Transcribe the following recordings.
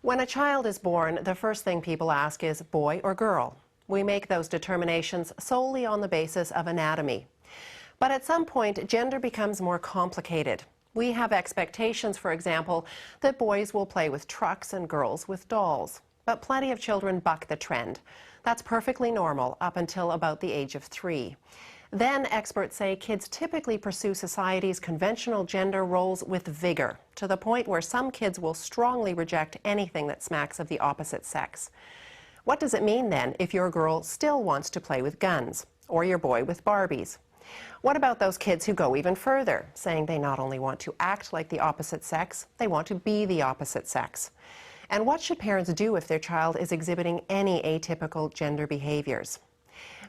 When a child is born, the first thing people ask is boy or girl. We make those determinations solely on the basis of anatomy. But at some point, gender becomes more complicated. We have expectations, for example, that boys will play with trucks and girls with dolls. But plenty of children buck the trend. That's perfectly normal up until about the age of 3. Then experts say kids typically pursue society's conventional gender roles with vigor, to the point where some kids will strongly reject anything that smacks of the opposite sex. What does it mean then if your girl still wants to play with guns, or your boy with Barbies? What about those kids who go even further, saying they not only want to act like the opposite sex, they want to be the opposite sex? And what should parents do if their child is exhibiting any atypical gender behaviors?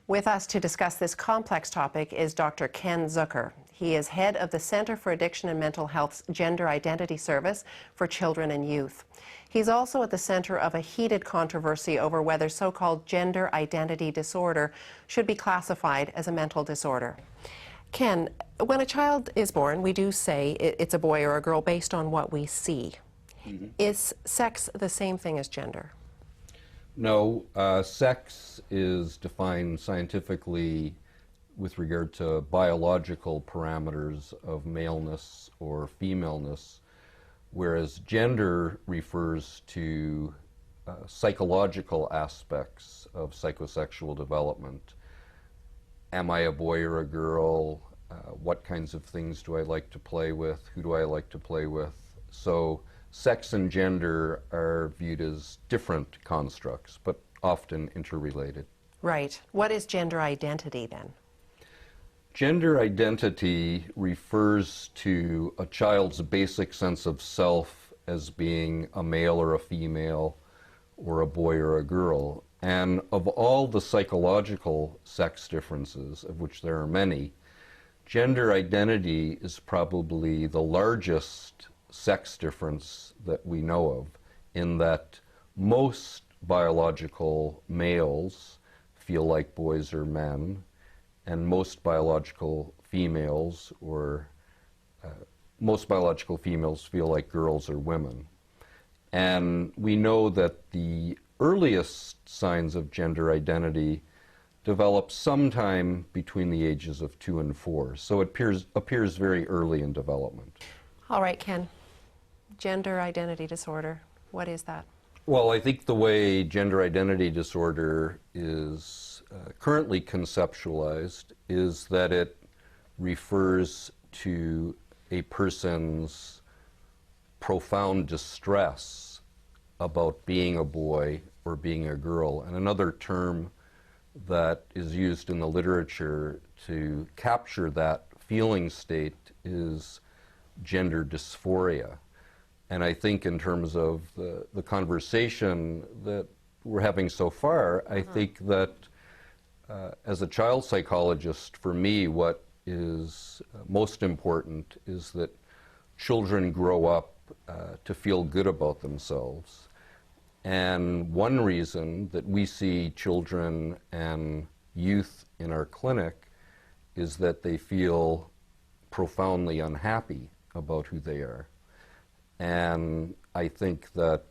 With us to discuss this complex topic is Dr. Ken Zucker. He is head of the Center for Addiction and Mental Health's Gender Identity Service for Children and Youth. He's also at the center of a heated controversy over whether so-called gender identity disorder should be classified as a mental disorder. Ken, when a child is born, we do say it's a boy or a girl based on what we see. Mm-hmm. Is sex the same thing as gender? No, sex is defined scientifically with regard to biological parameters of maleness or femaleness, whereas gender refers to psychological aspects of psychosexual development. Am I a boy or a girl? What kinds of things do I like to play with? Who do I like to play with? So sex and gender are viewed as different constructs, but often interrelated. Right. What is gender identity then? Gender identity refers to a child's basic sense of self as being a male or a female, or a boy or a girl. And of all the psychological sex differences, of which there are many, gender identity is probably the largest sex difference that we know of, in that most biological males feel like boys or men, and most biological females feel like girls or women. And we know that the earliest signs of gender identity develop sometime between the ages of 2 and 4. So it appears very early in development. All right, Ken. Gender identity disorder, what is that? Well, I think the way gender identity disorder is currently conceptualized is that it refers to a person's profound distress about being a boy or being a girl. And another term that is used in the literature to capture that feeling state is gender dysphoria. And I think in terms of the conversation that we're having so far, I think that as a child psychologist, for me, what is most important is that children grow up to feel good about themselves. And one reason that we see children and youth in our clinic is that they feel profoundly unhappy about who they are. And I think that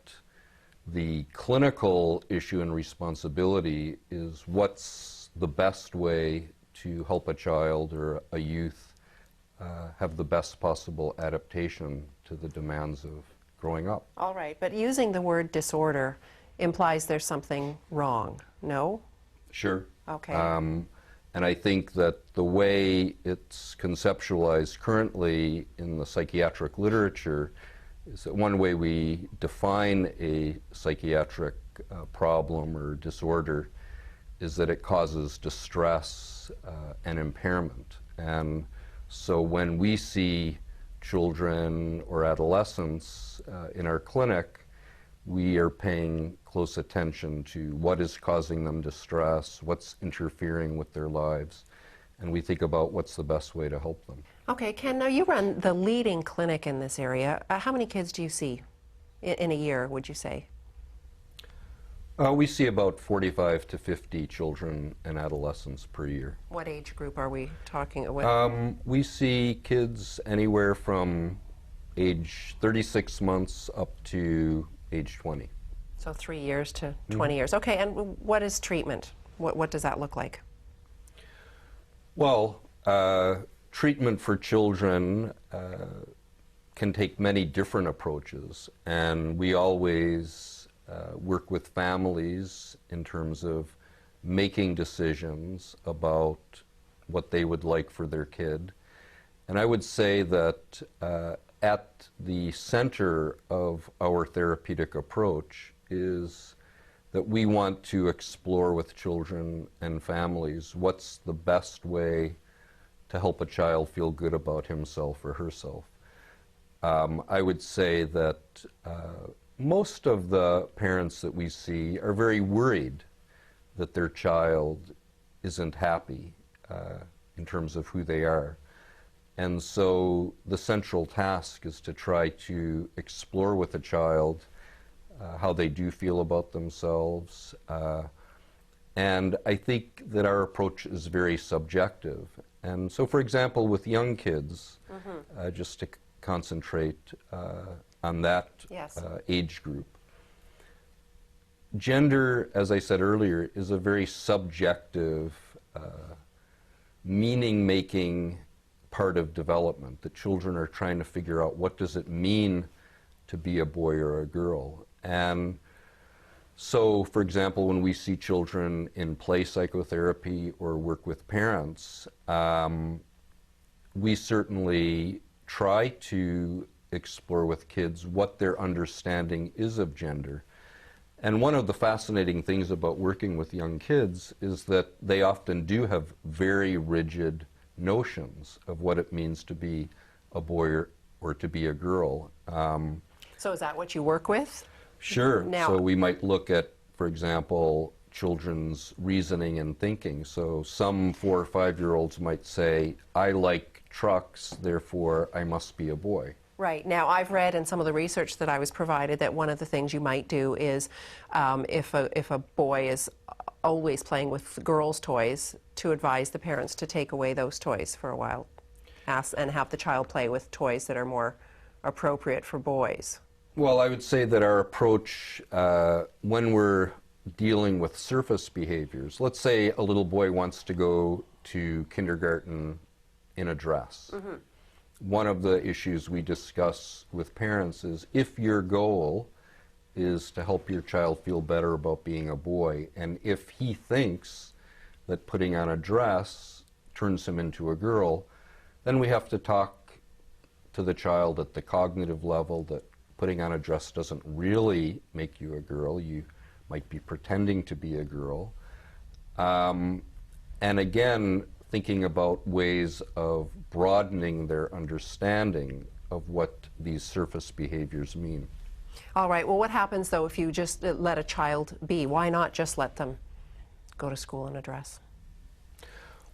the clinical issue and responsibility is what's the best way to help a child or a youth have the best possible adaptation to the demands of growing up. All right, but using the word disorder implies there's something wrong, no? Sure. Okay. And I think that the way it's conceptualized currently in the psychiatric literature is that one way we define a psychiatric problem or disorder is that it causes distress and impairment. And so when we see children or adolescents in our clinic, we are paying close attention to what is causing them distress, what's interfering with their lives, and we think about what's the best way to help them. Okay, Ken, now you run the leading clinic in this area. How many kids do you see in a year, would you say? We see about 45 to 50 children and adolescents per year. What age group are we talking about? We see kids anywhere from age 36 months up to age 20. So 3 years to 20 years. Okay, and what is treatment? What does that look like? Well, treatment for children can take many different approaches, and we always work with families in terms of making decisions about what they would like for their kid. And I would say that at the center of our therapeutic approach is that we want to explore with children and families what's the best way to help a child feel good about himself or herself. I would say that most of the parents that we see are very worried that their child isn't happy in terms of who they are. And so the central task is to try to explore with a child how they do feel about themselves. And I think that our approach is very subjective. And so, for example, with young kids, just to concentrate on that Yes. Age group, gender, as I said earlier, is a very subjective, meaning-making part of development. The children are trying to figure out what does it mean to be a boy or a girl. And so, for example, when we see children in play psychotherapy or work with parents, we certainly try to explore with kids what their understanding is of gender. And one of the fascinating things about working with young kids is that they often do have very rigid notions of what it means to be a boy or to be a girl. So is that what you work with? Sure. Now, so we might look at, for example, children's reasoning and thinking. So some 4 or 5-year-olds might say, I like trucks, therefore I must be a boy. right. Now, I've read in some of the research that I was provided that one of the things you might do is if a boy is always playing with girls' toys, to advise the parents to take away those toys for a while and have the child play with toys that are more appropriate for boys. Well, I would say that our approach, when we're dealing with surface behaviors, let's say a little boy wants to go to kindergarten in a dress. One of the issues we discuss with parents is if your goal is to help your child feel better about being a boy, and if he thinks that putting on a dress turns him into a girl, then we have to talk to the child at the cognitive level that putting on a dress doesn't really make you a girl. You might be pretending to be a girl. And again, thinking about ways of broadening their understanding of what these surface behaviors mean. All right. Well, what happens, though, if you just let a child be? Why not just let them go to school in a dress?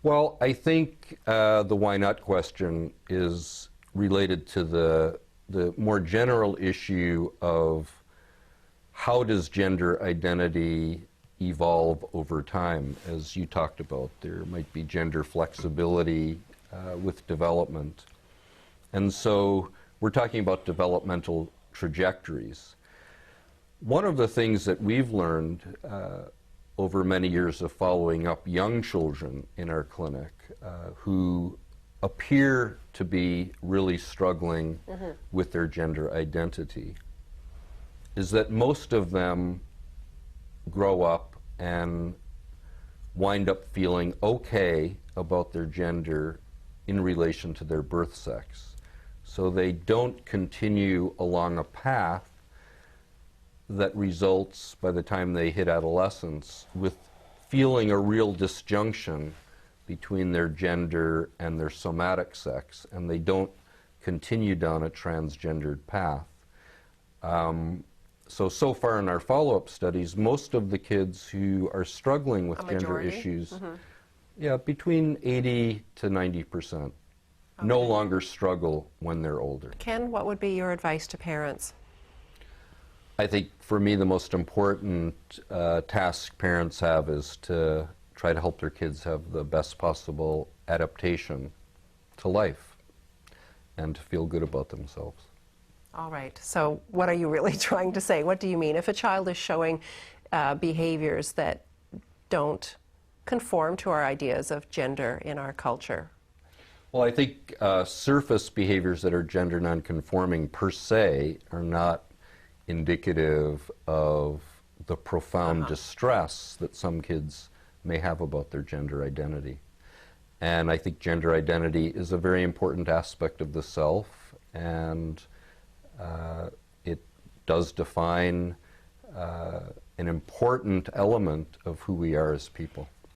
Well, I think the why not question is related to the more general issue of how does gender identity evolve over time. As you talked about, there might be gender flexibility with development. And so we're talking about developmental trajectories. One of the things that we've learned over many years of following up young children in our clinic who appear to be really struggling with their gender identity is that most of them grow up and wind up feeling okay about their gender in relation to their birth sex. So they don't continue along a path that results, by the time they hit adolescence, with feeling a real disjunction between their gender and their somatic sex, and they don't continue down a transgendered path. So far in our follow-up studies, most of the kids who are struggling with gender issues, between 80 to 90%, no longer struggle when they're older. Ken, what would be your advice to parents? I think for me the most important task parents have is to try to help their kids have the best possible adaptation to life and to feel good about themselves. All right. So what are you really trying to say? What do you mean? If a child is showing behaviors that don't conform to our ideas of gender in our culture? Well, I think surface behaviors that are gender nonconforming per se are not indicative of the profound distress that some kids may have about their gender identity. And I think gender identity is a very important aspect of the self, and it does define an important element of who we are as people.